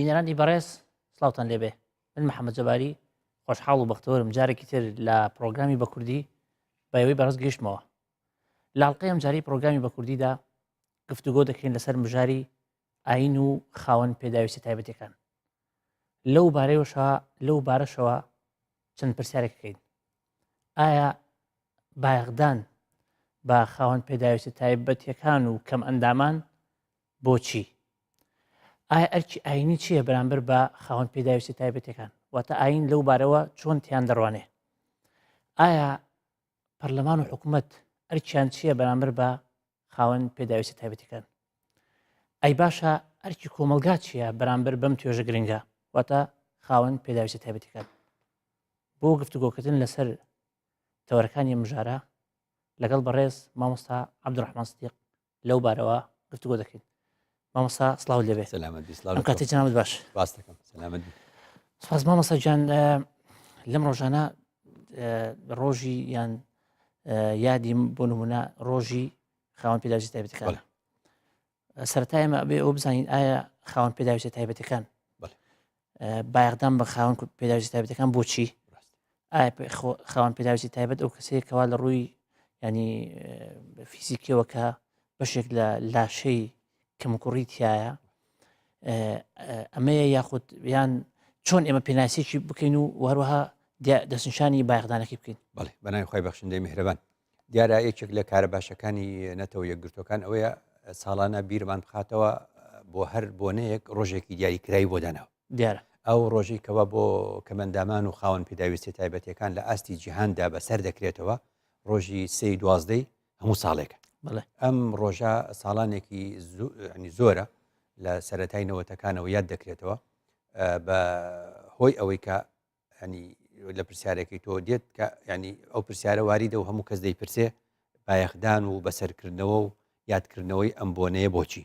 بینەرانی بەڕێز سڵاوتان لێبێ من محەممەد جەباری خۆشحاڵ و بەختەوەرم جارێکی تر لە پرۆگرامی بە کوردی بەوەی بەڕێز گەیشتمەوە لاڵقەیەم جاری پرۆگرامی بە کوردیدا گفتوگۆ دەکەین لەسەر مژاری ئاین و خاوەن پێداویستی تایبەتەکان لەو بارەشەوە چەند پرسیارێکەکەین ئایا بایەخدان بە خاوەن پێداویستی تایبەتیەکان و کەم ئەندامان بۆچی ئایا ئەرکی ئاینی چییە بەرامبەر بە خاوەن پێداویستی تایبەتەکان واتە ئاین لەو بارەوە چۆن تیان دەڕوانێ ئایا پەرلەمان و حکوومەت ئەرکیان چییە بەرامبەر بە خاوەن پێداویستی تایبەتەکان ئەی باشە ئەرکی کۆمەلگا چییە بەرامبەر بەم توێژە گرنگە واتە خاوەن پێداویستی تایبەتەکان بۆ گفتوگۆکردن لەسەر تەوەرەکانی مژارە لەگەڵ بەڕێز مامۆستا عەبدوڕەحمان سدیق لەو بارەوە گفتوگۆ دەکەین مامۆستا سڵاو لێبێ ئەم کاتێ جەنابەت باش سپاس مامۆستا گیان لەم ڕۆژانە ڕۆژی یان یادی بۆ نمونە ڕۆژی خاوەن پێداویستی تایبەتەکان سەرەتا ئێمە ئەبێ ئەوە بزانین ئایا خاوەن پێداویستی تایبەتەکان بایەخدان بە خاوەن پێداویستی تایبەتەکان بۆچی ئایا خاوەن پێداویستی تایبەت ئەو کەسەیەکەوە لە ڕووی ینی فیزیکیەوە کە بەشێک لە لاشەی کەمکوڕی تایە ئەمەیە یاخود یان چۆن ئێمە پێناسیێکی بکەین و هەروەها دەستنیشانی بایەخدانەکەی بکەین بەڵێ بەناوی خۆی بەخشندەی میهرەبان دیارە یەکێک لە کارە باشەکانی نەتەوە یەکگرتوەکان ئەوەیە ساڵانە بیرمان بخاتەوە بۆ هەر بۆنەیەک ڕۆژێکی دیاریکراوی بۆ داناوە دیارە ئەو ڕۆژی کەوە بۆ کەمەندامان و خاوەن پێداویستی تایبەتەکان لە ئاستی جیهاندا بەسەر دەکرێتەوە ڕۆژی سێی دوازدەی هەموو ساڵێکە ئەم ڕۆژە ساڵانێکی زۆرە لە سەرەتای نەوەتەکانەوە یاد دەکرێتەوە بە هۆی ئەوەی کە ینی لە پرسیارێکی تۆ دێت کە ینی ئەو پرسیارە واریدە و هەموو کەس دەیپرسێ بایەخدان و بەسەرکردنەوە و یادکردنەوەی ئەم بۆنەیە بۆچی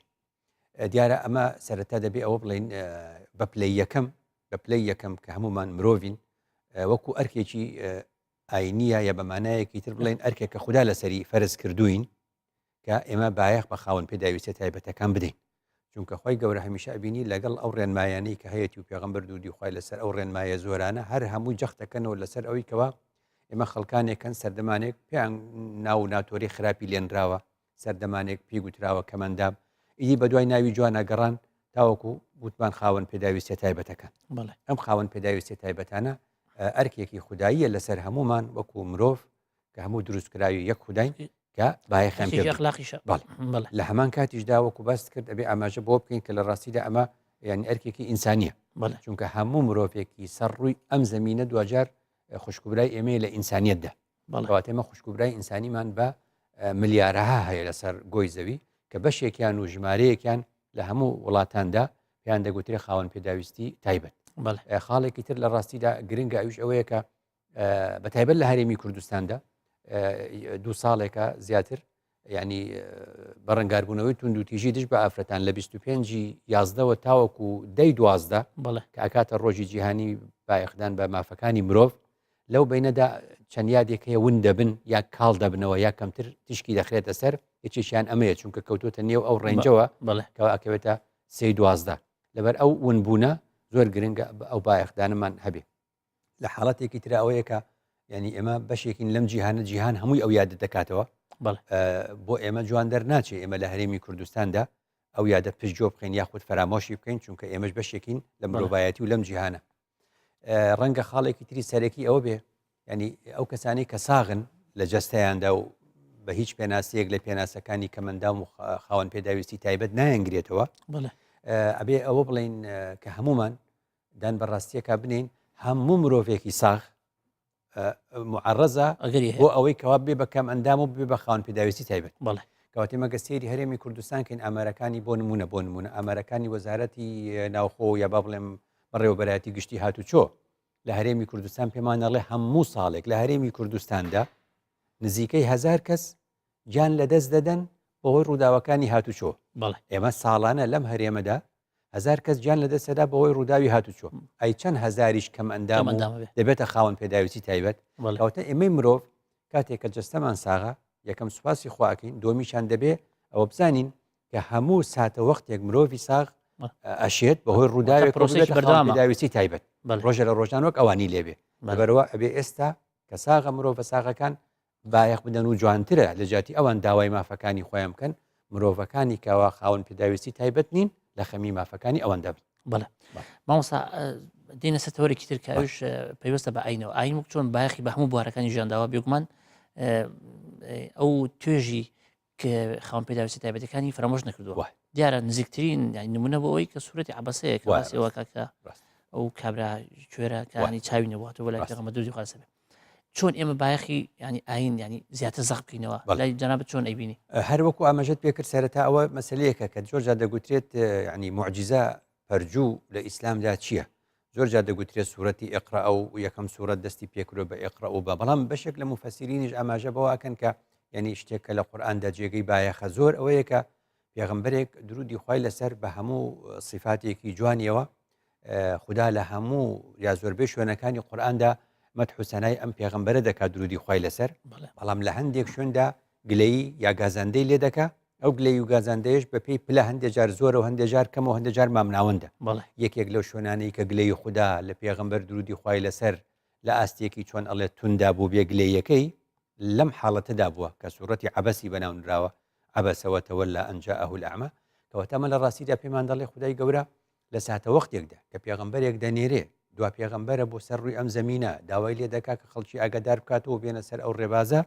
دیارە ئەمە سەرەتا دەبێ ئەوە بڵین بە پلەی یەکەم کە هەمومان مرۆڤین وەکو ئەرکێکی ئاینیە یا بەمانایەکی تر بڵین ئەرکێکە خوددا لەسەری فەرز کردوین کە ئێمە بایەخ بە خاوەن پێداویستی تایبەتەکان بدەین چونکە خۆی گەورە هەمیشە ئەبینی لەگەڵ ئەو ڕێنمایانەی کە هەیەی و پێغەمبەر دوودی خوای لەسەر ئەو ڕێنمایە زۆرانە هەر هەموو جەختەکەنەوە لەسەر ئەوەی کەوە ئێمە خەڵکانێکن سەردەمانێک پێیان ناو ناتۆری خراپی لێنراوە سەردەمانێک پێی گوتراوە کەمەندام ئیدی بە دوای ناوی جوانە گەڕان تاوەکو گوتمان خاوەن پێداویستی تایبەتەکان ئەم خاوەن پێداویستی تایبەتانە ئەرکێکی خودداییە لەسەر هەمومان وەکو مرۆڤ کە هەموو دروستکراوی یەک خودداین کە بایەخیان لە هەمان کاتیشدا وەکو باست کرد ئەبێ ئاماژە بۆ بکەین کە لە ڕاستیدا ئەمە یعنی ئەرکێکی ئینسانیە چونکە هەموو مرۆڤێکی سەر ڕووی ئەم زەمینە دوجار خوشکبرای ئێمە لە ئینسانیەتدا کەواتە ئێمە خوشکبرای ئینسانیمان بە ملیارەها هەیە لەسەر گۆی زەوی کە بەشێکیان و ژمارەیەکیان لە هەموو وڵاتاندا پێیان دەگوترێ خاوەن پێداویستی تایبەت خاڵێکی تر لە ڕاستیدا گرنگە ئەوش ئەوەیە کە بەتایبەت لە هەرێمی کوردستاندا 2 ساڵێکە زیاتر ینی بەڕەنگاربوونەوەی تونند و تیژی دش بە ئافرەتان لە 25 یازدەوە تاوەکو 10 کە ئاکاتە ڕۆژی جیهانی بایەخدان بە مافەکانی مرۆڤ لەو بینەدا چەند یادێک هەیە ون دەبن یا کاڵ دەبنەوە یا کەمتر تشکی دەخرێتە سەر هیچیشیان ئەمەیە چونکە کەوتوتە نێو ئەو ڕێنجەوە کەەوە ئەکەوێتە 3 لەبەر ئەو ونبوونە زۆر گرنگە ئەو بایەخدانمان هەبێ لە حاڵەتێکی ترا ئەوەیە کە ینی ئێمە بەشێکین لەم جیهان هەمووی ئەو یادە دەکاتەوە بۆ ئێمە جوان دەرناچێ ئێمە لە هەرێمی کوردستاندا ئەو یادە پشتجۆ بخەین یاخود فەرامۆشی بکەین چونکە ئێمەش بەشێکین لە مرۆڤایەتی و لەم جیهانە ڕەنگە خاڵێکی تری سەرەکی ئەوە بێ ینی ئەو کەسانی کە ساغن لە جەستەیاندا و بە هیچ پێناسەیەک لە پێناسەکانی کەمەندام و خاوەن پێداویستی تایبەت نایەنگرێتەوە ئەبێ ئەوە بڵین کە هەمومان دان بەڕاستیەکە بنین هەموو مرۆڤێکی ساغ معڕەزە بۆ ئەوەی کەوا بێ بە کەم ئەندام و بێ بە خاوەن پێداویستی تایبەت کەواتێ مەگە سێری هەرێمی کوردستان کەین ئامارەکانی بۆ نمونە ئامارەکانی وەزارەتی ناوخۆ یا با بڵێم بەڕێوەبەرایەتی گشتی هاتوچۆ لە هەرێمی کوردستان پێمانەڵێ هەموو ساڵێک لە هەرێمی کوردستاندا نزیکەی 1000 کەس گیان لەدەست دەدەن بەهۆی ڕووداوەکانی هاتوچۆ ئێمە ساڵانە لەم هەرێمەدا 1000 کەس گیان لەدەستەدا بەهۆی ڕووداوی هاتوچۆ ئەی چەند هەزاریش کەم ئەندام دەبێتە خاوەن پێداویستی تایبەت کەواتە ئێمەی مرۆڤ کاتێک کە جەستەمان ساغا یەکەم سوپاسی خواکەین دۆمیشان دەبێ ئەوە بزانین کە هەموو ساتە وەختێک مرۆڤی ساغ ئەشێت بەهۆی ڕووداوێک پێداویستی تایبەت ڕۆژە لە ڕۆژان وەک ئەوانی لێبێ بەرەوە ئەبێ ئێستا کە ساغە مرۆڤ ساغەکان بایەخ بدەن و جوانترە لە جاتی ئەوان داوای مافەکانی خۆیان بکەن مرۆڤەکانی کەوا خاوەن پێداویستی تایبەت نین لە خەمی مافەکانی ئەوان دەبن. بەڵێ مامۆستا دێنە سەتەوەرێکی تر کە ئەوش پێویستە بە ئاینەوە ئاین وەک چۆن بایەخی بە هەموو بوارەکانی ژیانداوا بێگومان ئەو توێژی کە خاوەن پێداویستی تایبەتەکانی فرامۆژ نەکردووە دیارە نزیکترین نمونە بۆ ئەوەی کە سوورەتی عەبەسەیە کە باسیەوە کاکە ئەو کابرا کوێرە کانی چاوی نەبواتەوە لای پێغەمبەر دووری خواسە بێ چۆن ئێمە بایەخی ینی ئاین ینی زیاتر زەق بکەینەوە لای جەنابەت چۆن ئەیبینی هەر وەکو ئاماژەت پێکرد سەرەتا ئەوە مەسەلەیەکە کە زۆر جار دەگوترێت ینی موعجیزە پەرجوو لە ئیسلامدا چییە؟ زۆر جار دەگوترێت سوورەتی ئیقرا ئەو یەکەم سوورەت دەستی پێکرۆ بە ئیقرا و بە بەڵام بەشێک لە موفەسیرینیش ئاماژە بەوە ئەکەن کە ینی شتێکە لە قورئاندا جێگەی بایەخە زۆر ئەوەیە کە پێغەمبەرێک درودی خوای لەسەر بە هەموو صفاتێکی جوانیەوە خدا لە هەموو یا زۆربەی شوێنەکانی قورئاندا مەدح و سەنای ئەم پێغەمبەرە دەکات درودی خوای لەسەر بەڵام لە هەندێک شوێندا گلەیی یا گازاندەی لێ دەکات ئەو گلەی و گازاندەیەش بە پێی پلە هەندێک جار زۆرە و هەندێک جار کەم و هەندێک جار مامناوەندە یەکێک لەو شوێنانەی کە گلەی خوددا لە پێغەمبەر درودی خوای لەسەر لە ئاستێکی چۆن ئەڵێ توندا بوو بێ گلەیەکەی لەم حاڵەتەدا بووە کە سوورەتی عەبەسی بەناونراوە عەبەسە وەتەوەلە ئەن جاءه الأعمى کەواتە ئەمە لە ڕاستیدا پێمان دەڵێ خودای گەورە لە ساتە وەختێکدا کە پێغەمبەرێک دەنێرێ دوا پێغەمبەرە بۆ سەر ڕووی ئەم زەمینە داوای لێ دەکات کە خەڵکی ئاگادار بکاتەوە بێنە سەر ئەو ڕێبازە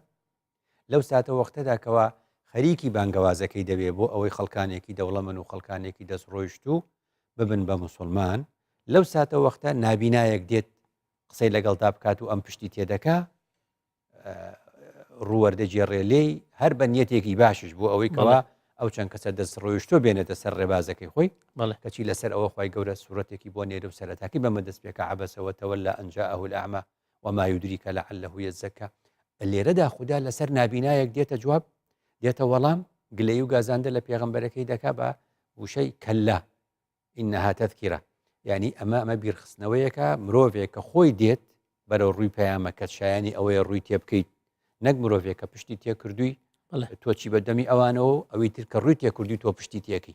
لەو ساتە وەختەدا کەوا خەریکی بانگەوازەکەی دەبێ بۆ ئەوەی خەڵکانێکی دەوڵەمەن و خەڵکانێکی دەستڕۆیشت و ببن بە موسڵمان لەو ساتە وەختە نابینایەک دێت قسەی لەگەڵدا بکات و ئەم پشتی تێدەکا ڕووەردەجێڕێ لێی هەر بە نیەتێکی باشش بۆ ئەوەی کەوا ئەو چەند کەسە دەستڕۆیشتۆ بێنێتە سەر ڕێبازەکەی خۆی کەچی لەسەر ئەوە خوای گەورە سوورەتێکی بۆ نێرە و سەرەتاکی بەمە دەست پێکە عەبەسە وەتەوەلە ئەن جاءه الأعمى وما يدريك لعله يزكى لێرەدا خوددا لەسەر نابینایەک دێتە جواب دێتە وەڵام گلەی و گازاندە لە پێغەمبەرەکەی دەکا بە وشەی کەللا ئینەها تەذکیرە یعنی ئەمە بیرخستنەوەیەکە مرۆڤێک کە خۆی دێت بەرەو ڕووی پەیامە کە شایانی ئەوەیە ڕووی تێ بکەیت نەک مرۆڤێک کە پشتی تێکردووی تۆچی بە دەمی ئەوانەوە ئەوەی تر کە ڕووی تێکردووی تۆ پشتی تێکی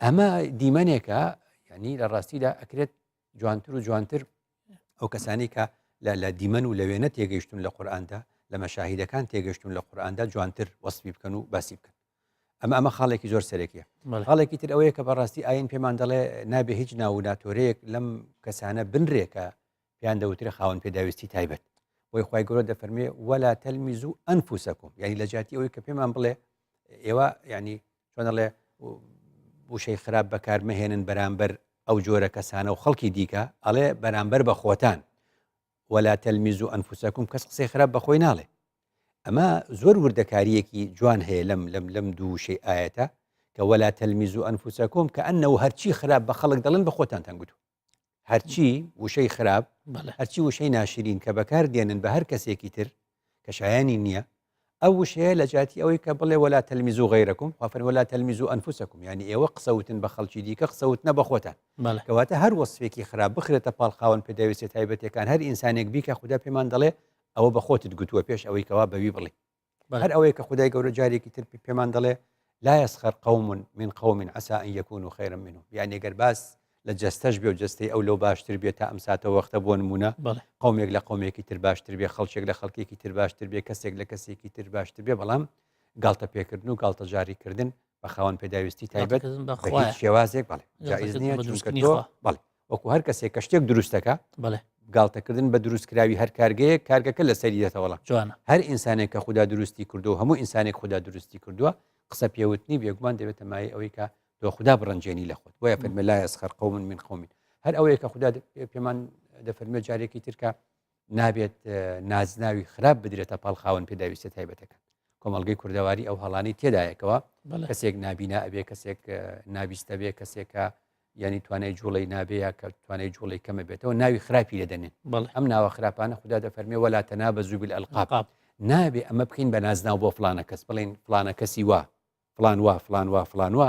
ئەمە دیمەنێکە ینی لە ڕاستیدا ئەکرێت جوانتر و جوانتر ئەو کەسانی کە لە دیمەن و لەوێنە تێگەیشتون لە قورئاندا لە مەشاهیدەکان تێگەشتون لە قورئاندا جوانتر وەسفی بکەن و باسی بکەن ئەمە خاڵێکی زۆر سەرەکیە خاڵێکی تر ئەوەیە کە بەڕاستی ئاین پێمان دەڵێ نابێ هیچ ناو ناتۆرەیەک لەم کەسانە بنرێکە پیان دەوترێ خاوەن پێداویستی تایبەت بۆی خوای گەورە دەفەرمێ وەلا تەلمیزوا ئەنفوسەکم یعنی لە جاتی ئەوەی کە پێمان بڵێ ئێوە ینی چۆن دەڵێ وشەی خراپ بەکار مەهێنن بەرامبەر ئەو جۆرە کەسانە و خەڵکی دیکە ئەڵێ بەرامبەر بە خۆتان ولا تەلمیزوا ئەنفوسەکم کەس قسەی خراپ بەخۆی ناڵێ ئەمە زۆر وردەکاریەکی جوان هەیە لەم دوو شەی ئاەتە کە وەلا تەلمیزوا ئەنفوسەکم کە ئەنەوە هەرچی خراپ بە خەڵک دەڵێن بە خۆتان تەنگوتو هەرچی وشەی خراپ هەرچی وشەی ناشرین کە بەکار دێنن بە هەر کەسێکی تر کە شایانی نییە ئەو وشەیە لە جاتی ئەوەی کە بڵێ وەلا تەلمیزوا غەیرەکم خوافن وەلا تەلمیزوا ئەنفوسەکم یعنی ئێوە قسەوتن بە خەڵکی دیکە قسەوتنە بە خۆتان کەواتە هەر وەسفێکی خراپ بخرێتە پاڵ خاوەن پێداویستی تایبەتەکان هەر ئینسانێک بیکە خوددا پێمان دەڵێ ئەوە بە خۆتت گوتووە پێش ئەوەی کەوا بەوی بڵێ هەر ئەوەیە کە خودای گەورە جارێکی تر پێمان دەڵێ لا يسخر قوم من قوم عسى أن يكونوا خيرا منهم يعني ئەگەر باس لە جەستەش بێ و جەستەی ئەو لەو باشتر بێت تا ئەم ساتە وەختە بۆ نمونە قومێک لە قومێکی تر باشتر بێ خەڵکێک لە خەڵکێکی تر باشتر بێ کەسێک لە کەسێکی تر باشتر بێ بەڵام گاڵتە پێکردن و گاڵتە جاریکردن بە خاوەن پێداویستی تایبەت شێوازێک بەڵێ جائز نییە چونکە تۆ بەڵێ وەکو هەر کەسێک کە شتێک دروستەکە گاڵتەکردن بە دروستکراوی هەر کارگەیە کارگەکە لە سەری دێتەوەڵە هەر ئینسانێک کە خوددا دروستی کردو و هەموو ئینسانێک خوددا دروستی کردووە قسە پێوتنی بێگومان دەبێتە مای ئەوەی کە تۆ خوددا بڕەنجێنی لە خۆت بۆیە فەرمێ لا يسخر قوم من قوم هەر ئەوەیە کە خوددا پێمان دەفەرمێ جارێکی ترکە نابێت نازناوی خراپ بدرێتە پاڵ خاوەن پێداویستە تایبەتەکە کۆمەڵگەی کوردەواری ئەو هەڵانی تێدایەکەوە کەسێک نابینا ئەبێ کەسێک نابیستە بێ کەسێکە ینی توانای جوڵی نابەیە کە توانای جوڵی کەمە بێتەوە ناوی خراپی لەدەنێن ئەم ناوە خراپانە خوددا دەفەرمێ وەلا تەنابەزوا بالئەلقاب نابێ ئەمە بکەین بە نازناو بۆ فلانە کەس بڵێن فلانە کەسی وا فلان وا فلان وا فلان وا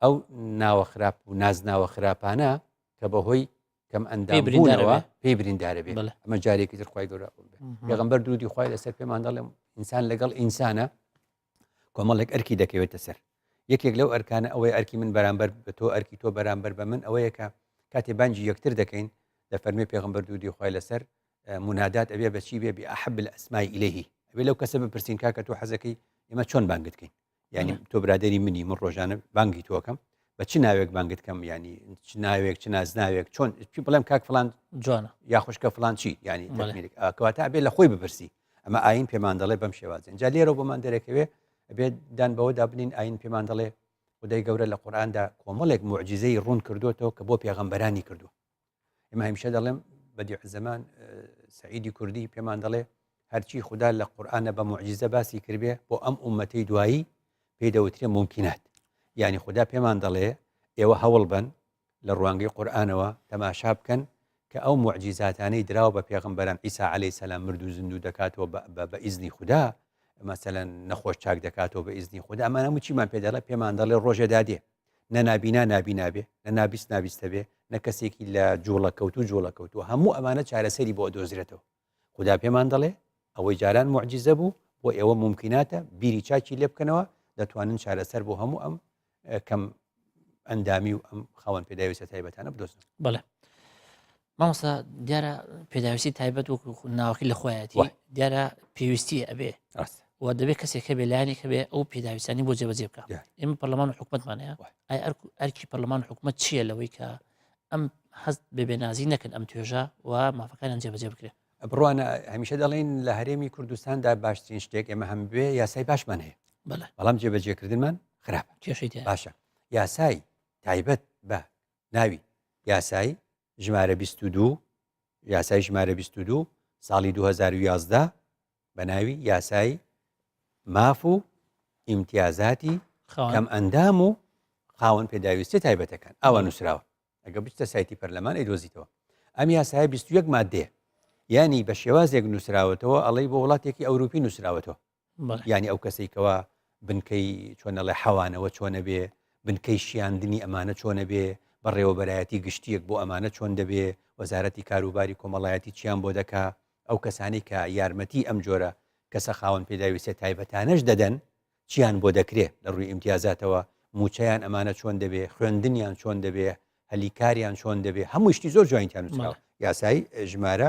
ئەو ناوە خراپ و نازناوە خراپانە کە بەهۆی کەم ئەندامبوونەوە پێی بریندارە بێت ئەمە جارێکی تر خوای گەورە پێغەمبەر درودی خوای لەسەر پێمان دەڵێ ئینسان لەگەڵ ئینسانە کۆمەڵێک ئەرکی دەکەوێتە سەر یەکێک لەو ئەرکانە ئەوەی ئەرکی من بەرامبەر بە تۆ ئەرکی تۆ بەرامبەر بە من ئەوەیەکە کاتێ بانجی یەکتر دەکەین لە فەرمی پێغمبەر دوودی خۆی لەسەر منادات ئەبێ بەچی بێ بأحب الأسماء إليه ئەبێ لەو کەسە بپرسین کاکە تۆ حەزەکەی ئێمە چۆن بانگت کەین یعنی تۆ برادری منی من ڕۆژانە بانگی تۆکەم بە چ ناوێک بانگت کەم ینی چ ناوێک چ نازناوێک چۆن بڵێم کاک فلان جوانە یا خوشکە فلان چی ینی کەواتە ئەبێ لە خۆی بپرسی ئەمە ئاین پێمان دەڵێ بەم شێوازن جا لێرە بۆمان دەرەکەوێ ئەبێ دان بەوەدا بنین ئاین پێمان دەڵێ خدای گەورە لە قورئاندا کۆمەڵێک معجزەی ڕوون کردوتەوە کە بۆ پێغەمبەرانی کردووە ئێمە هەمیشە دەڵێم بەدیع زەمان سعیدی کوردی پێمان دەڵێ هەرچی خوددا لە قورئانە بە معجزە باسی کردبێ بۆ ئەم ئومەتەی دوایی پێی دەوترێ ممکنات یعنی خوددا پێمان دەڵێ ئێوە هەوڵ بن لە ڕوانگەی قورئانەوە تەماشا بکەن کە ئەو معجزاتانەی دراوە بە پێغەمبەران عیسی عەلەیهی سەلام مرد و زیندوو دەکاتەوە بە ئیزنی خوددا مەسەلەن نەخۆش چاک دەکاتەوە بە ئیزنی خوددا ئەمانە هەموو چیمان پێ دەڵێ پێمان دەڵێ ڕۆژێدا دێ نە نابینا نابێ نە نابیست نابیستە بێ نە کەسێکی لە جوڵەکەوتووە هەموو ئەمانە چارەسەری بۆ دۆزرێتەوە خوددا پێمان دەڵێ ئەوەی جاران معجزە بوو بۆ ئێوە ممکناتە بیری چاکی لێ بکەنەوە دەتوانن چارەسەر بۆ هەموو ئەم کەم ئەندامی و ئەم خاوەن پێداویستە تایبەتانە بدۆزن بەڵێ مامۆستا دیارە پێداویستی تایبەت وەکو ناوەکی لە خۆیەتی دیارە پێویستی ئەبێ و دەبێت کەسێک بێ لایەنێک بێ ئەو پێداویستانی بۆ جێبەجێ بکە ئێمە پەرلەمان و حکومەتمانەیە ئای ئەرکی پەرلەمان و حکومەت چییە لەوەی کە ئەم هەست بێ نازی نەکەن ئەم توێژە و مافەکانیان جێبەجێ بکرێت بڕوانە هەمیشە دەڵێن لە هەرێمی کوردستاندا باشترین شتێک ئێمە هەم بێ یاسای باشمان هەیە بەڵام جێبەجێکردنمان خراپە کێشەی باشە یاسای تایبەت بە ناوی یاسای ژمارە 22 یاسای ژمارە 22 ساڵی 2011 بە ناوی یاسای ماف و ئیمتیازاتی کەم ئەندام و خاوەن پێداویستی تایبەتەکان ئەوە نووسراوە ئەگە بچتە سایتی پەرلەمان ئەیدۆزیتەوە ئەم یاسای 21 مادێ ینی بە شێوازێک نووسراوەتەوە ئەڵەی بۆ وڵاتێکی ئەوروپی نووسراوەتەوە ینی ئەو کەسێکەوە بنکەی چۆنە لە حەوانەوە چۆنە بێ بنکەی شیاندنی ئەمانە چۆنە بێ بەڕێوەبەرایەتی گشتیەک بۆ ئەمانە چۆن دەبێ وەزارەتی کاروباری کۆمەڵایەتی چیان بۆ دەکا ئەو کەسانی کە یارمەتی ئەم جۆرە کەسە خاوەن پێداویستە تایبەتانەش دەدەن چیان بۆ دەکرێت لە ڕووی ئیمتیازاتەوە موچەیان ئەمانە چۆن دەبێ خوێندنیان چۆن دەبێ هەلیکاریان چۆن دەبێ هەموو شتی زۆر جوانیان نووسراوە یاسای ژمارە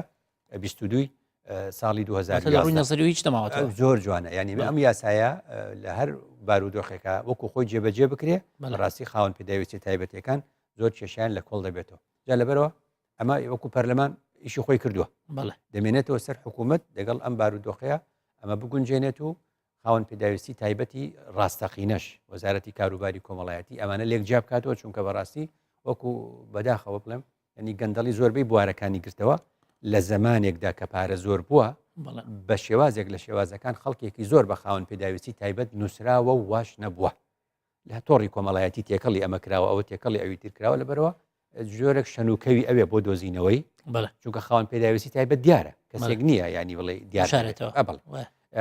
22 ساڵی 2011 زۆر جوانە ینی ئەم یاسایە لە هەر بارودۆخێکە وەکو خۆی جێبەجێ بکرێ ڕاستی خاوەن پێداویستی تایبەتەکان زۆر کێشیان لە کۆڵ دەبێتەوە جا لەبەرەوە ئەمە وەکو پەرلەمان ئیشی خۆی کردووە دەمێنێتەوە سەر حکوومەت لەگەڵ ئەم بارودۆخەیە ئەمە بگونجێنێت و خاوەن پێداویستی تایبەتی ڕاستەقینەش وەزارەتی کاروباری کۆمەڵایەتی ئەمانە لێک جیا بکاتەوە چونکە بەڕاستی وەکو بەداخەوە بڵێم ینی گەندەڵی زۆربەی بوارەکانی گرتەوە لە زەمانێکدا کە پارە زۆر بووە بە شێوازێک لە شێوازەکان خەڵکێکی زۆر بە خاوەن پێداویستی تایبەت نووسراوە و واش نەبووە لە تۆڕی کۆمەڵایەتی تێکەڵی ئەمە کراوە ئەوە تێکەڵی ئەوی تر کراوە لەبەرەوە جۆرێک شەنوکەوی ئەوێ بۆ دۆزینەوەی چونکە خاوەن پێداویستی تایبەت دیارە کەسێک نییە ینی بڵێ دیارێتەوە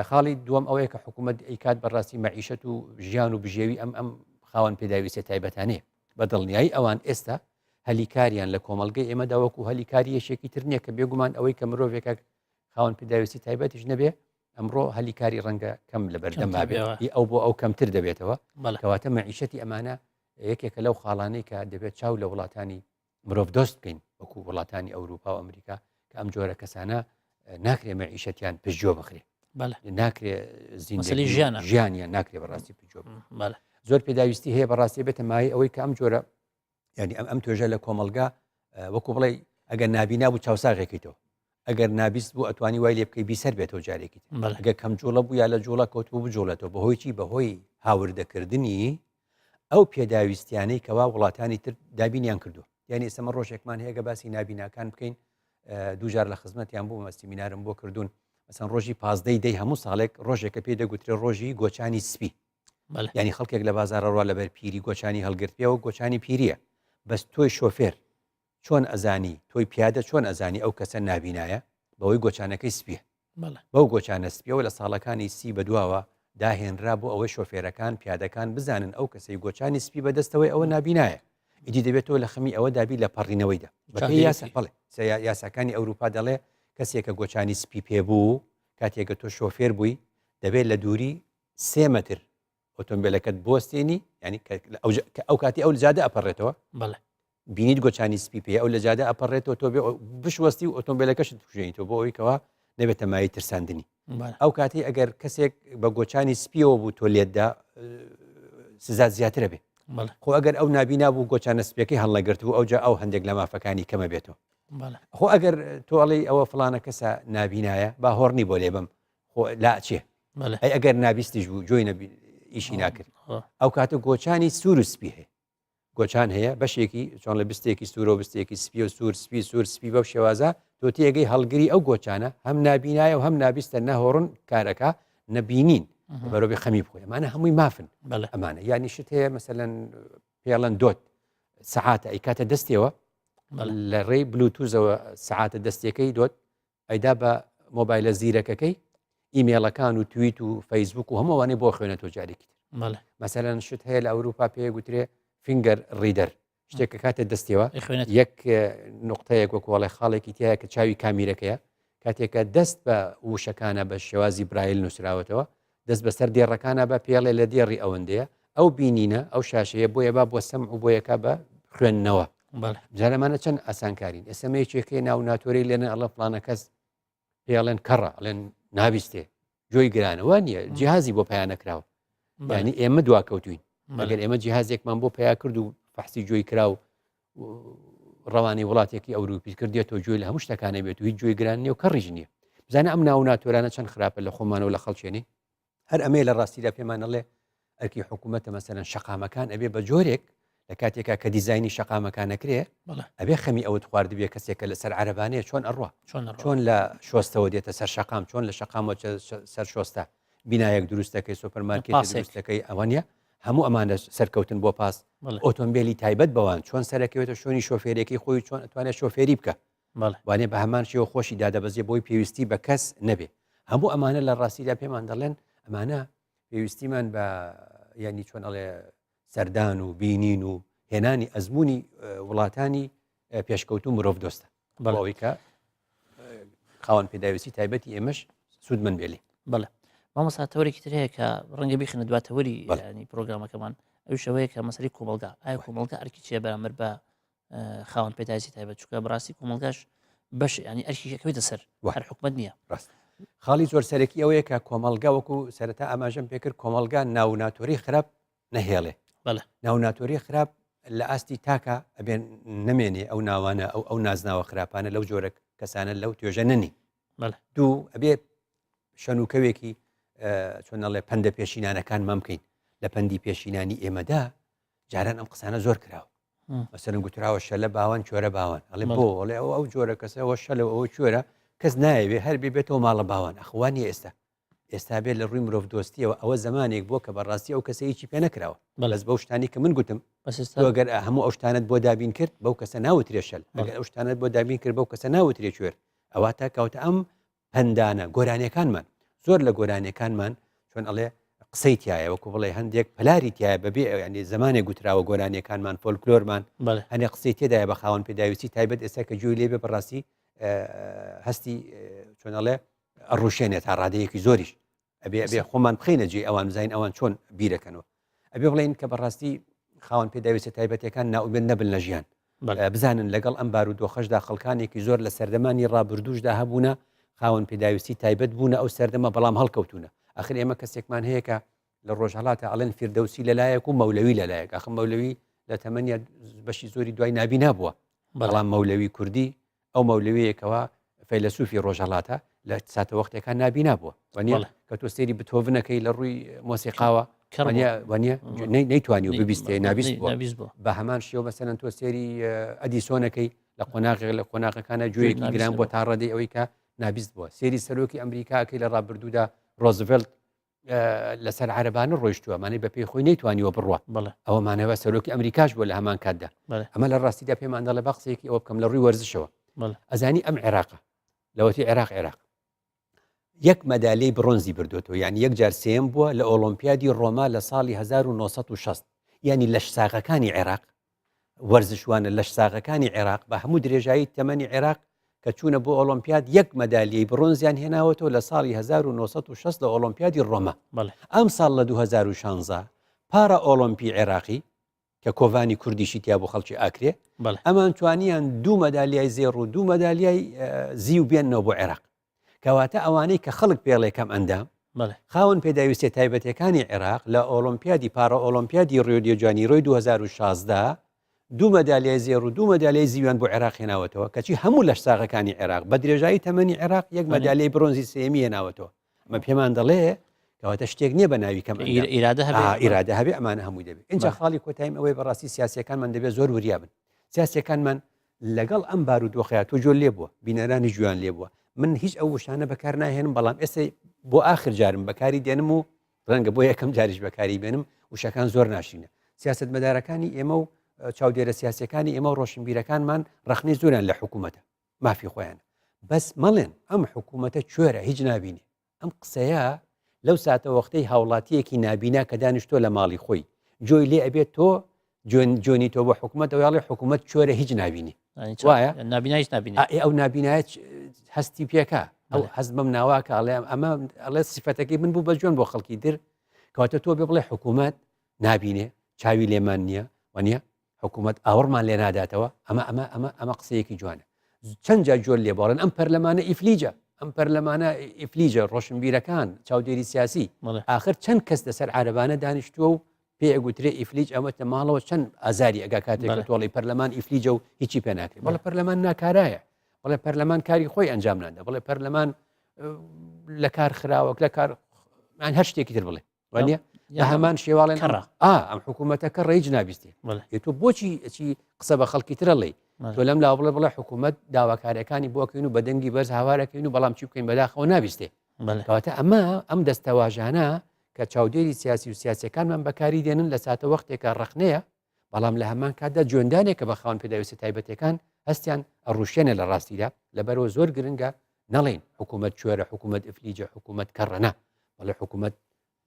خاڵی دووەم ئەوەیە کە حکوومەت ئەیکات بەڕاستی مەعیشەت و ژیان و بژێوی ئەم خاوەن پێداویستی تایبەتانەیە بە دڵنیایی ئەوان ئێستا هەلیکاریان لە کۆمەلگەی ئێمەدا وەکو هەلیکاری یەشێکی تر نییە کە بێگومان ئەوەی کە مرۆڤێکە خاوەن پێداویستی تایبەتیش نەبێ ئەمڕۆ هەلیکاری ڕەنگە کەم لە بەردەما بێت ئەو بۆ ئەو کەمتر دەبێتەوە کەواتە مەعیشەتی ئەمانە یەکێکە لەو خاڵانەی کە دەبێت چاو لە وڵاتانی مرۆڤ دۆست بکەین وەکو وڵاتانی ئەوروپا و ئەمریکا کە ئەم جۆرە کەسانە ناکرێ مەعیشەتیان پشتجۆ بخرێ ناکرێ زیندگی ژیانیان ناکرێ بەڕاستی پشتجۆ زۆر پێداویستی هەیە بەڕاستی بێتە مای ئەوەی کە ئەم جۆرە ینی ئەم توێژە لە کۆمەلگا وەکو بڵێ ئەگەر نابینا بوو چاوساغێکیتەوە ئەگەر نابیست بوو ئەتوانی وای لێ بکەی بیسەر بێتەوە جارێکی ئەگەر کەم جوڵە بوو یا لە جوڵە کەوتبوو بجوڵێتەوە بەهۆی چی بەهۆی هاوردەکردنی ئەو پێداویستیانەی کەوا وڵاتانی تر دابینیان کردو یعنی ئێسمە ڕۆژێکمان هەیە باسی نابیناکان بکەین دووجار لە خزمەتیان بوو مەستی مینارم بۆ کردوون مەسەن ڕۆژی 15 دەی هەموو ساڵێک ڕۆژێکە پێ دەگوترێ ڕۆژی گۆچانی سپی ینی خەڵکێک لە بازارە ڕوا لەبەر پیری گۆچانی هەڵگرت پێەوە گۆچانی پیریە بەس تۆی شۆفێر چۆن ئەزانی تۆی پیادە چۆن ئەزانی ئەو کەسە نابینایە بەوەی گۆچانەکەی سپیە بەو گۆچانە سپیەوە لە ساڵەکانی سی بەدواوە داهێنرا بۆ ئەوەی شۆفێرەکان پیادەکان بزانن ئەو کەسەی گۆچانی سپی بەدەستەوەی ئەوە نابینایە ئیدی دەبێتەوە لە خەمی ئەوە دابی لە پەڕینەوەیدا یاساکانی ئەوروپا دەڵێ کەسێکە گۆچانی سپی پێبوو کاتێکە تۆ شۆفێر بووی دەبێت لە دووری 3 مەتر ئۆتۆمبیلەکەت بۆستێنی ینی ئەو کاتی ئەو جادە ئەپەڕێتەوە بینیت گۆچانی سپی پێ ئەو لە جادە ئەپەڕێتەوە تۆ بشوەستی و ئۆتۆمبیلەکەشت بژێنیتەوە بۆ ئەوەیەوە نەبێتە مای ترساندنی ئەو کاتی ئەگەر کەسێک بە گۆچانی سپیەوە بوو تۆ لێتدا سزا زیاترە بێ خۆ ئەگەر ئەو نابینا بوو گۆچانە سپیەکەی هەڵنەگرت و ئەوجا ئەو هەندێک لە مافەکانی کەمە بێتەوە خۆ ئەگەر تۆڵی ئەوە فلانە کەسە نابینایە با هۆڕنی بۆ لێ بم خۆ لا چێ ئەی ئەگەر نابیستیش بوو جۆی ئیشی ناکرد ئەو کاتە گۆچانی سوور و سپی هەیە گۆچان هەیە بەشێکی چۆن لە بستێکی سوورە و بستێکی سپی و سوور سپی بەو شێوازە تۆ تێگەی هەڵگری ئەو گۆچانە هەم نابینایە و هەم نابیستە نەهۆڕن کارەکە نەبینین بەرەوەی خەمی بخۆی ئەمانە هەمووی مافن ئەمانە ینی شت هەیە مەسەلەن پێڵەن دۆت سەعاتە ئەی کاتە دەستێەوە لە ڕێی بلوتوزەوە سەعاتە دەستەکەی دۆت ئەیدا بە مۆبایلە زیرەکەکەی ئیمێڵەکان و تویت و فەیسبوک و هەمووانەی بۆ خوێنێتەوە جارێکی مەسەلەن شت هەیە لە ئەوروپا پێ گوترێ فینگەر ڕیدەر شتێکە کاتە دەستەوە یەک نقطەیەک وەکوڵی خاڵێکی تایە کە چاوی کامیرەکەیە کاتێکە دەست بە وشەکانە بە شێوازی برایل نووسراوەتەوە دەست بەسەر دێڕەکانە بە پێڵێ لە دێڕی ئەوەندەیە ئەو بینینە ئەو شاشەیە بۆیە با بۆ سەم و بۆیەکە بە خوێندنەوە جارەمانە چەند ئاسانکارین ئێسمەیەکێکی ناو ناتۆری لێنە ئەڵە فلانە کەس پێڵێن کەڕە ئەڵێن نابیستێ جۆی گرانەوە نییە جیهازی بۆ پیا نەکراوە ینی ئێمە دواکەوتوین ئەگەر ئێمە جیهازێکمان بۆ پیا کرد و فەحسی جۆی کرا و ڕەوانی وڵاتێکی ئەوروپی کردێتەوە جوێی لە هەموو شتەکانە بێت و هیچ جوێی گران نیە و کەڕیژ نییە بزانە ئەم ناو ناتۆرانە چەند خراپە لە خۆمانەوە لە خەڵکێنی هەر ئەمێ لە ڕاستیدا پێمانەڵێ ئەرکی حکوومەتە مەسەرەن شەقامەکان ئەبێ بە جۆرێک لە کاتێکا کە دیزایانی شەقامەکان نەکرێ ئەبێ خەمی ئەوت خواردبێ کەسێکە لەسەر عەرەبانەیە چۆن ئەڕوا چۆن لە شۆستەوە دێتە سەر شەقام چۆن لە شەقامەوە سەر شۆستە بینایەک دروستەکەی سوپەرمارکێت دروستەکەی ئەوانە هەموو ئەمانە سەرکەوتن بۆ پاس ئۆتۆمبیلی تایبەت بەوان چۆن سەرەکەوێتە شوێنی شۆفێرێکی خۆی چۆن ئەتوانێت شۆفێری بکە وانێ بە هەمان شێوە خۆشی دادەبەزێ بۆی پێویستی بە کەس نەبێ هەموو ئەمانە لە ڕاستیدا پێمان دەڵێن ئەمانە پێویستیمان بە ینی چۆن ئەڵێ سەردان و بینین و هێنانی ئەزمموی وڵاتانی پێشکەوت و مرۆڤ دۆستە بەڵەوەی کە خاوەن پێداویستی تایبەتی ئێمەش سوود من بێلی بەڵێ مامەساتەوەرێکی تر هەیە کە ڕەنگە بیخنە دواتەوەری ینی پرۆگرامەکەمان ئەو شەوەیە کە مەسەری کۆمەلگا ئایا کۆمەلگا ئەرکی چیە بەرامبەر بە خاوەن پێداویستی تایبەت چووکە بەڕاستی کۆمەلگاش بەش ینی ئەرکیەکەوێتە سەر هەر حکومەت نییە ڕاست خاڵی زۆر سەرەکی ئەوەیە کە کۆمەلگا وەکو سەرەتا ئاماژەم پێکرد کۆمەلگا ناوناتۆری خراپ نەهێڵێ ناوناتۆری خراپ لە ئاستی تاکە ئەبێن نمێنێ ئەو ناوانە ئەو نازناوە خراپانە لەو جۆرە کەسانە لەو توێژە نەنی دوو ئەبێ شەنوکەوێکی چۆنەڵێ پەندە پێشینانەکان مەمکەین لە پەندی پێشینانی ئێمەدا جاران ئەم قسانە زۆر کراوە مەسەرن گوتراوە شەلە باوان چۆرە باوان ئەڵێ بۆ ئەڵێ ئەو جۆرە کەسەوە شەلە ئەوە چۆرە کەس نایەوێ هەر بێتەوە ماڵە باوان ئەخوانی ئێستا بێت لە ڕووی مرۆڤ دۆستیەوە ئەوە زمانێک بۆ کە بەڕاستی ئەو کەسەیەکی پێ نەکراوە بەڵێز بەو شتانی کە من گوتم ئەگەر هەموو ئەو شتانت بۆ دابین کرد بەو کەسە ناوترێ شەل ئەگەر ئەو شتانت بۆ دابین کرد بەو کەسە ناوترێ کوێر ئەوە تا کەوتە ئەم پەندانە گۆرانیەکانمان زۆر لە گۆرانیەکانمان چۆن ئەڵێ قسەی تایە وەکو بڵێ هەندێک پلاری تایە بەبێ ینی زمانێک گوتراوە گۆرانیەکانمان فۆلکلۆرمان هەندێک قسەی تێدایە بە خاوەن پێداویستی تایبەت ئێستا کە جوێی لێبێ بەڕاستی هەستی چۆنەڵێ ئەڕوشێنێت تا ڕادەیەکی زۆریش ئەبێ خۆمان بخینە جێ ئەوان بزین ئەوان چۆن بیرەکەنەوە ئەبێ بڵین کە بەڕاستی خاوەن پێداویستە تایبەتەکان ناوبێن نەبن لە ژیان بزانن لەگەڵ ئەم بارودۆخەشدا خەڵکانێکی زۆر لە سەردەمانی ڕابردووشدا هەبوونە خاوەن پێداویستی تایبەت بوونە ئەو سەردەمە بەڵام هەڵکەوتونە ئەخر ئێمە کەسێکمان هەیە کە لە ڕۆژهەڵاتە ئەڵێن فیردەوسی لەلایەک و مەولەوی لەلایەک ئەخ مەولەوی لە تەمەنیا بەشی زۆری دوای نابی نابووە بەڵام مەولەوی کوردی ئەو مەولەویەکەوە فەیلسوفی ڕۆژهەڵاتە لە ساتە وەختێکان نابی نابووە وانە کە تۆ سێری بتۆڤنەکەی لە ڕووی مۆسیقاوە نەیتوانی و ببیستێ نابیست بووە بە هەمان شێوە بەسەرەن تۆ سێری ئەدیسۆنەکەی لە قۆناغەکانە گوێیەکی گران بۆ تا ڕێدەی ئەوەی کە نابیست بووە سێری سەرۆکی ئەمریکاکەی لە ڕابردوودا ڕۆزڤلت لەسەر عەرەبانە ڕۆیشتووە مانەی بە پێی خۆی نەیتوانیوە بڕوە ئەوە مانەوە سەرۆکی ئەمریکاش بووە لە هەمان کاتدا ئەمە لە ڕاستیدا پێمان دەڵێ بە قسەیەکی ئەوە بکەم لە ڕووی وەرزشەوە ئەزانی ئەم عێراقە لەوەتی عێراق یەک مەدالەی برۆنزی بردوێتەوە یعنی یەک جار سێم بووە لە ئۆلۆمپیادی ڕۆما لە ساڵی 1960 ینی لە ساغەکانی عێراق وەرزشوانە لە ساغەکانی عێراق بە هەموو درێژایی تەمەنی عێراق کە چوونە بۆ ئۆلۆمپیاد یەک مەدالیای برۆنزیان هێناوەتەوە لە ساڵی 1960 لە ئۆلۆمپیادی ڕۆما. ئەم ساڵ لە 2016 پارە ئۆلۆمپی عێراقی کە کۆڤانی کوردیشی تیا بۆ خەڵکی ئاکرێ ئەمان توانیان 2 مەدالیای زێڕ و 2 مەدالیای زی و بێنەوە بۆ عێراق کەواتە ئەوانەی کە خەڵک پێڵێکەم ئەندام خاوەن پێداویستێ تایبەتەکانی عێراق لە ئۆلۆمپیادی پارە ئۆلۆمپیادی ڕیۆ جانیرۆی 2016 2 مەدالیای زێڕ و 2 مەدالیای زیویان بۆ عێراق هێناوەتەوە کەچی هەموو لەش ساغەکانی عێراق بە درێژایی تەمەنی عێراق یەک مەدالیای برۆنزی سێمی هێناوەتەوە. ئەمە پێمان دەڵێ کەواتە شتێک نییە بە ناوی کەم ئیرادە هەبێ ئەمانە هەمووی دەبێت. اینجا خاڵی کۆتاییم ئەوەی بەڕاستی سیاسەکانمان دەبێت زۆر وریابن. سیاسەکانمان لەگەڵ ئەم بارودۆخەیە تۆ جۆر لێ بووە بینەرانی جوان لێ بووە. من هیچ ئەو وشانە بەکار ناهێنم بەڵام ئێستا بۆ ئاخر جارم بەکاری دێنم و ڕەنگە بۆ یەکەم جاریش بەکاری بێنم وشەکان زۆر ناشینە. سیاست مەدارەکانی ئێمە و چاودێرە سیاسەکانی ئێمە و ڕۆشنبیرەکانمان ڕخنەی زۆریان لە حکوومەتە مافی خۆیان بەس مەڵێن ئەم حکوومەتە کوێرە هیچ نابینێ. ئەم قسەیە لەو ساتە وەختەی هاوڵاتیەکی نابینا کە دانیشتۆ لە ماڵی خۆی جۆی لێ ئەبێت تۆ جۆنی تۆ بە حکوومەت وڵی حکوومەت کوێرە هیچ نابینی وایە نابینایش نبینی ئەو نابینایەت هەستی پێکە ئەو حەز بەم ناواکە ئەڵێ ئەمە ئەڵێ سیفەتەکەی من بوو بە جوێن بۆ خەڵکی در کەواتە تۆ بێ بڵێ حکوومەت نابینێ چاوی لێمان نییە وانە حکوومەت ئاوەڕمان لێ ناداتەوە ئەمە قسەیەکی جوانە. چەند جا جۆر لێ بڵێن ئەم پەرلەمانە ئیفلیجە ئەم پەرلەمانە ئیفلیجە ڕۆشنبیرەکان چاودێری سیاسی آخر چەند کەس لەسەر عارەبانە دانیشتووە و پێگوترێ ئیفلیج ئەمەتە ماڵەوە چەند ئازاری ئەگا کاتێک تۆڵی پەرلەمان ئیفلیجە و هیچی پێ ناکرێت بەڵێ پەرلەمان ناکارایە بڵێ پەرلەمان کاری خۆی ئەنجام نادا بڵێ پەرلەمان لە کار خراوەک لە کار هەر شتێکی تر بڵێ وانە لە هەمان شێواڵێن ئەم حکوومەتە کە ڕێج نابیستێ تۆ بۆچی قسە بە خەڵکی ترە لێ تۆ لەم لا بڵێ حکوومەت داواکاریەکانی بۆکەین و بەدەنگی بەرز هاوارەکەین و بەڵام چی بکەین بەداخەوە نابیستێ کەواتە ئەم دەستەواژانە کە چاودێری سیاسی و سیاسەکانمان بەکاری دێنن لە ساتە وەختێکە ڕخنەیە بەڵام لە هەمان کاتدا جوێندانێکە بە خاوەن پێداویستە تایبەتەکان هەستیان ئەڕوشێنە لە ڕاستیدا لەبەرەوە زۆر گرنگە نەڵێن حکوومەت کوێرە حکوومەت ئیفلیجە حکوومەت کەڕەنە بەڵێ حکوومەت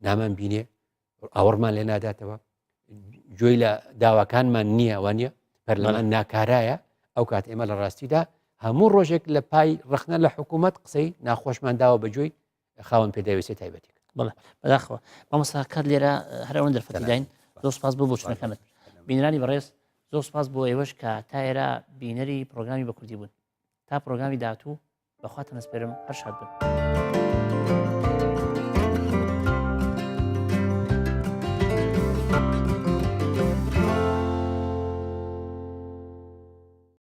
نامان بینێ ئاوەڕمان لێ ناداتەوە گوێی لە داواکانمان نییە وانە پەرلەمان ناکارایە ئەو کات ئێمە لە ڕاستیدا هەموو ڕۆژێک لە پای ڕخنە لە حکوومەت قسەی ناخۆشمان داوە بەجۆی خاوەن پێداویستی تایبەتێک بڵێ بەداخەوە مامۆستاکات لێرە هەرەوەن دەرفەتی داین زۆر سپاس بۆ چونەکەمت بینەرانی بەڕێز زۆر سپاس بۆ ئێوەش کە تا ئێرە بینەری پرۆگرامی بە کوردی بوون تا پرۆگرامی داهاتوو بەخواتە نەسپێرم هەر شاد بن.